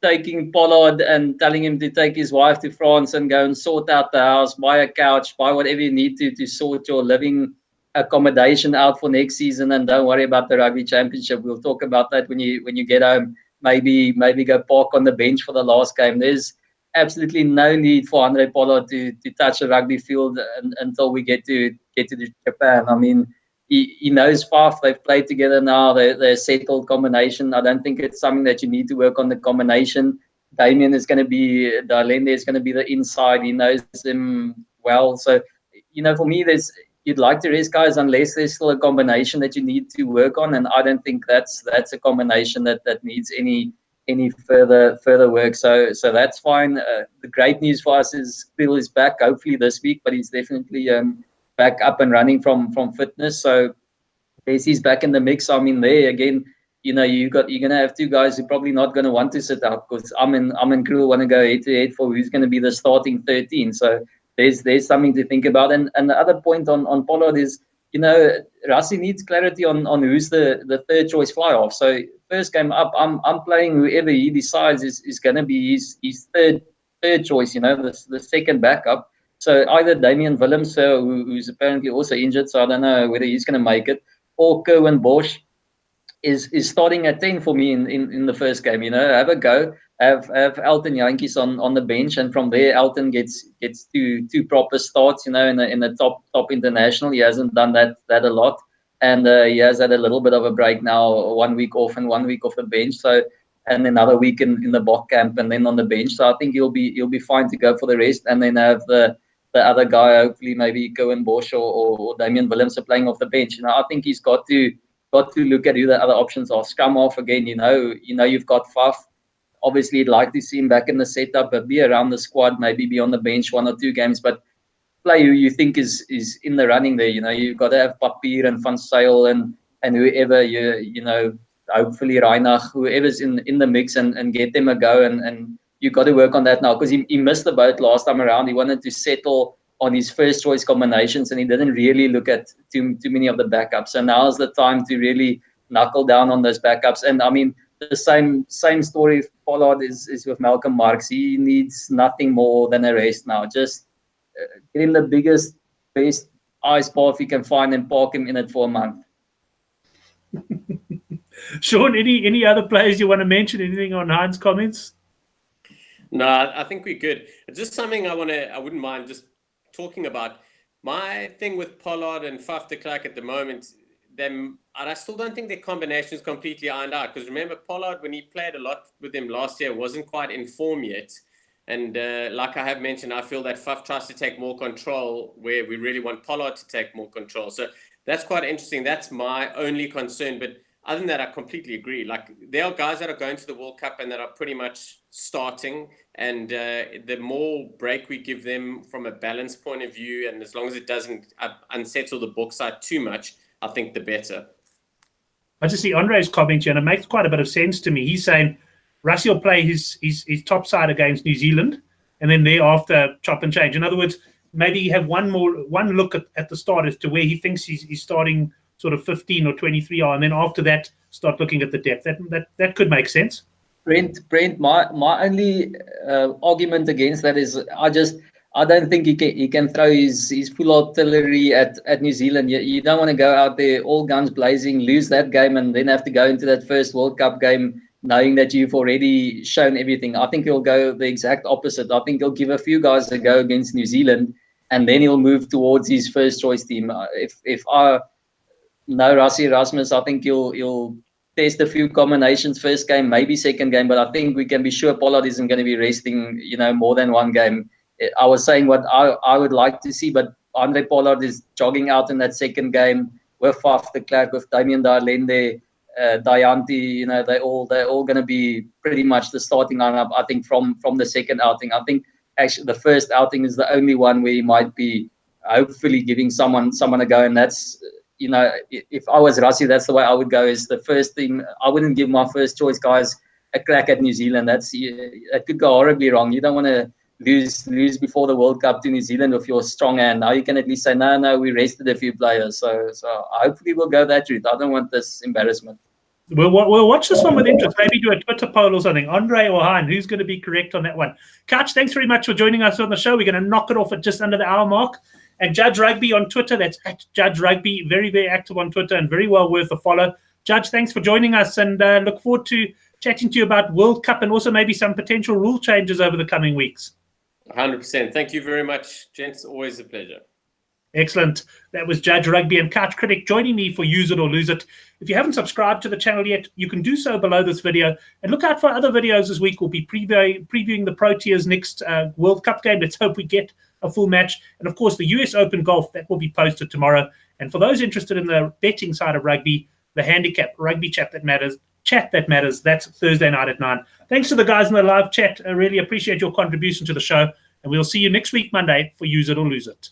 taking Pollard and telling him to take his wife to France and go and sort out the house, buy a couch, buy whatever you need to sort your living accommodation out for next season, and don't worry about the Rugby Championship. We'll talk about that when you get home. Maybe go park on the bench for the last game. There's absolutely no need for Andre Pollard to touch a rugby field until we get to Japan. I mean, he knows Faf. They've played together now. They're a settled combination. I don't think it's something that you need to work on the combination. Damien is going to be, Dalende is going to be the inside. He knows them well. So, you know, for me, you'd like to rest guys unless there's still a combination that you need to work on, and I don't think that's a combination that needs any further work. So that's fine. The great news for us is Phil is back, hopefully this week, but he's definitely back up and running from fitness. So he's back in the mix. I mean, there again, you know, you're gonna have 2 guys who are probably not gonna want to sit out, because I'm in Crew want to go head to head for who's going to be the starting 13. So there's something to think about. And the other point on Pollard is, you know, Rassie needs clarity on who's the third choice fly off. So first game up, I'm playing whoever he decides is going to be his third choice, you know, the second backup. So either Damien Willemse, who's apparently also injured, so I don't know whether he's going to make it, or Cohen Bosch is starting at 10 for me in the first game. You know, have a go. Have Elton Jantjies on the bench, and from there Elton gets two proper starts. You know, in the top international. He hasn't done that a lot, and he has had a little bit of a break now, 1 week off and 1 week off the bench. So, and another week in the Bok camp, and then on the bench. So I think he'll be fine to go for the rest, and then have the other guy, hopefully maybe Cohen Bosch or Damien Willemse playing off the bench. You know, I think he's got to look at who the other options are. Scrum off again. You know you've got Faf. obviously like to see him back in the setup, but be around the squad, maybe be on the bench 1 or 2 games, but play who you think is in the running there. You've got to have Papier and Van Zyl and whoever hopefully Reinach, whoever's in the mix, and get them a go, and you got to work on that now, because he missed the boat last time around. He wanted to settle on his first choice combinations, and he didn't really look at too many of the backups. So now's the time to really knuckle down on those backups. And I mean, the same story Pollard is with Malcolm Marx. He needs nothing more than a rest now. Just get him the biggest, best ice bath you can find and park him in it for a month. Sean, any other players you want to mention? Anything on Hein's comments? No, I think we're good. Just something I wouldn't mind just talking about. My thing with Pollard and Faf de Klerk at the moment, and I still don't think their combination is completely ironed out. Because remember, Pollard, when he played a lot with them last year, wasn't quite in form yet. And like I have mentioned, I feel that Faf tries to take more control where we really want Pollard to take more control. So that's quite interesting. That's my only concern. But other than that, I completely agree. Like, there are guys that are going to the World Cup and that are pretty much starting. And the more break we give them from a balance point of view, and as long as it doesn't unsettle the book side too much, I think the better. I just see Andre's comment here, and it makes quite a bit of sense to me. He's saying Rassie will play his top side against New Zealand, and then thereafter chop and change. In other words, maybe you have one look at the start as to where he thinks he's starting sort of 15 or 23 are, and then after that start looking at the depth. That could make sense. Brent, my only argument against that is I don't think he can throw his full artillery at New Zealand. You don't want to go out there all guns blazing, lose that game, and then have to go into that first World Cup game knowing that you've already shown everything. I think he'll go the exact opposite. I think he'll give a few guys a go against New Zealand, and then he'll move towards his first choice team. If I know Rassie Erasmus, I think he'll test a few combinations first game, maybe second game, but I think we can be sure Pollard isn't going to be resting, more than one game. I was saying what I would like to see, but Andre Pollard is jogging out in that second game with Faf de Klerk, with Damien Darlende, Dayanti. They're all going to be pretty much the starting lineup, I think, from the second outing. I think actually the first outing is the only one where he might be hopefully giving someone a go, and that's, if I was Rassie, that's the way I would go. Is the first thing, I wouldn't give my first choice guys a crack at New Zealand. That could go horribly wrong. You don't want to lose before the World Cup to New Zealand with your strong hand. Now you can at least say, no, we rested a few players. So hopefully we'll go that route. I don't want this embarrassment. We'll watch this one with interest. Maybe do a Twitter poll or something. Andre or Hein, who's going to be correct on that one? Couch, thanks very much for joining us on the show. We're going to knock it off at just under the hour mark. And Judge Rugby on Twitter, that's at Judge Rugby, very, very active on Twitter and very well worth a follow. Judge, thanks for joining us, and look forward to chatting to you about World Cup and also maybe some potential rule changes over the coming weeks. 100%. Thank you very much, gents. Always a pleasure. Excellent. That was Judge Rugby and Couch Critic joining me for Use It or Lose It. If you haven't subscribed to the channel yet, you can do so below this video. And look out for other videos this week. We'll be previewing the Proteas' next World Cup game. Let's hope we get a full match. And, of course, the US Open Golf, that will be posted tomorrow. And for those interested in the betting side of rugby, the handicap rugby chat that matters, that's Thursday night at 9. Thanks to the guys in the live chat. I really appreciate your contribution to the show. And we'll see you next week, Monday, for Use It or Lose It.